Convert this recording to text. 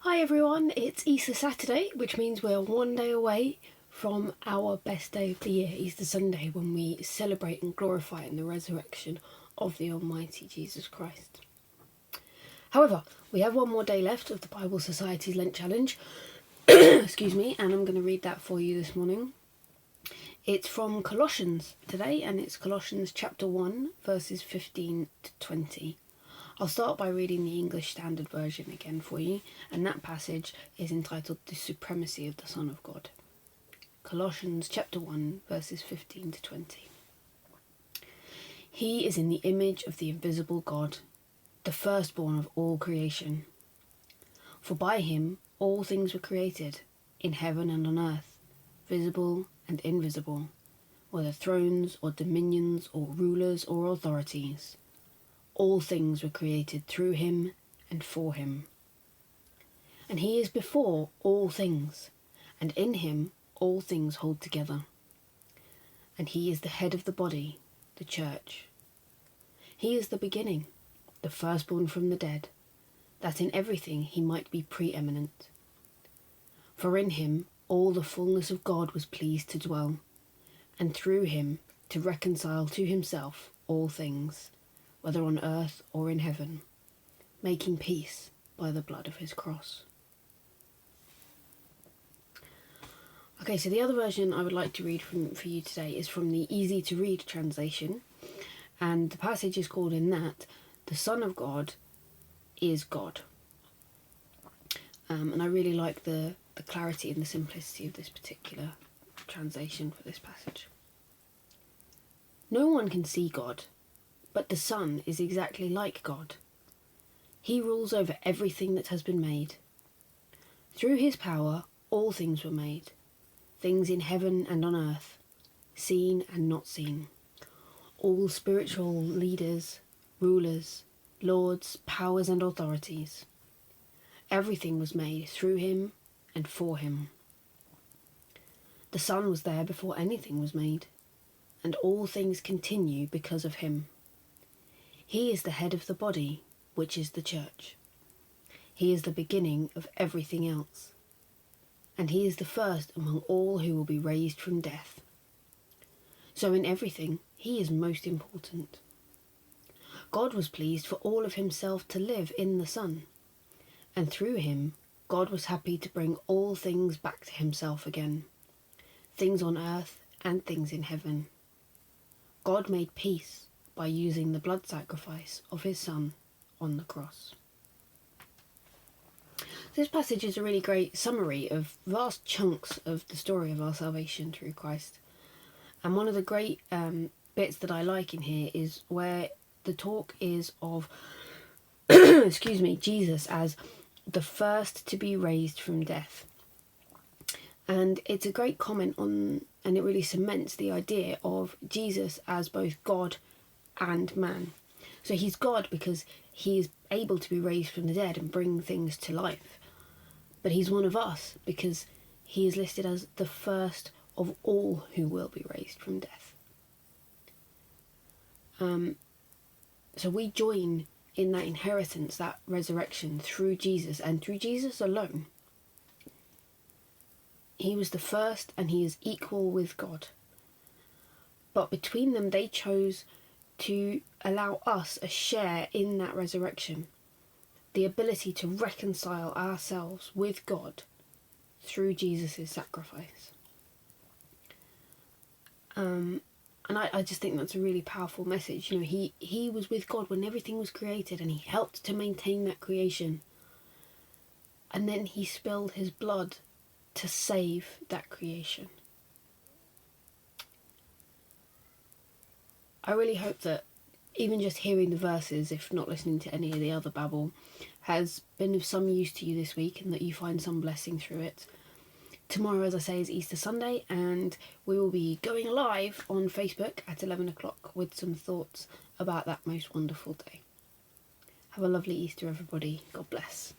Hi everyone, it's Easter Saturday, which means we're one day away from our best day of the year, Easter Sunday, when we celebrate and glorify in the resurrection of the Almighty Jesus Christ. However, we have one more day left of the Bible Society's Lent Challenge, excuse me, and I'm going to read that for you this morning. It's from Colossians today, and it's Colossians chapter 1, verses 15 to 20. I'll start by reading the English Standard Version again for you, and that passage is entitled The Supremacy of the Son of God. Colossians chapter 1, verses 15 to 20. He is in the image of the invisible God, the firstborn of all creation. For by him all things were created, in heaven and on earth, visible and invisible, whether thrones or dominions or rulers or authorities. All things were created through him and for him. And he is before all things, and in him all things hold together. And he is the head of the body, the church. He is the beginning, the firstborn from the dead, that in everything he might be preeminent. For in him all the fullness of God was pleased to dwell, and through him to reconcile to himself all things, whether on earth or in heaven, making peace by the blood of his cross. Okay, so the other version I would like to read for you today is from the Easy to Read translation, and the passage is called in that, The Son of God is God. And I really like the clarity and the simplicity of this particular translation for this passage. No one can see God, but the Son is exactly like God. He rules over everything that has been made. Through his power, all things were made, things in heaven and on earth, seen and not seen. All spiritual leaders, rulers, lords, powers and authorities. Everything was made through him and for him. The Son was there before anything was made, and all things continue because of him. He is the head of the body, which is the church. He is the beginning of everything else, and he is the first among all who will be raised from death. So in everything, he is most important. God was pleased for all of himself to live in the Son, and through him, God was happy to bring all things back to himself again, things on earth and things in heaven. God made peace by using the blood sacrifice of his Son on the cross. This passage is a really great summary of vast chunks of the story of our salvation through Christ. And one of the great bits that I like in here is where the talk is of Jesus as the first to be raised from death. And it's a great comment on, and it really cements the idea of Jesus as both God and man. So he's God because he is able to be raised from the dead and bring things to life. But he's one of us because he is listed as the first of all who will be raised from death. So we join in that inheritance, that resurrection through Jesus and through Jesus alone. He was the first and he is equal with God. But between them they chose to allow us a share in that resurrection, the ability to reconcile ourselves with God through Jesus' sacrifice. And I just think that's a really powerful message. You know, he was with God when everything was created, and he helped to maintain that creation. And then he spilled his blood to save that creation. I really hope that even just hearing the verses, if not listening to any of the other babble, has been of some use to you this week, and that you find some blessing through it. Tomorrow, as I say, is Easter Sunday, and we will be going live on Facebook at 11 o'clock with some thoughts about that most wonderful day. Have a lovely Easter, everybody. God bless.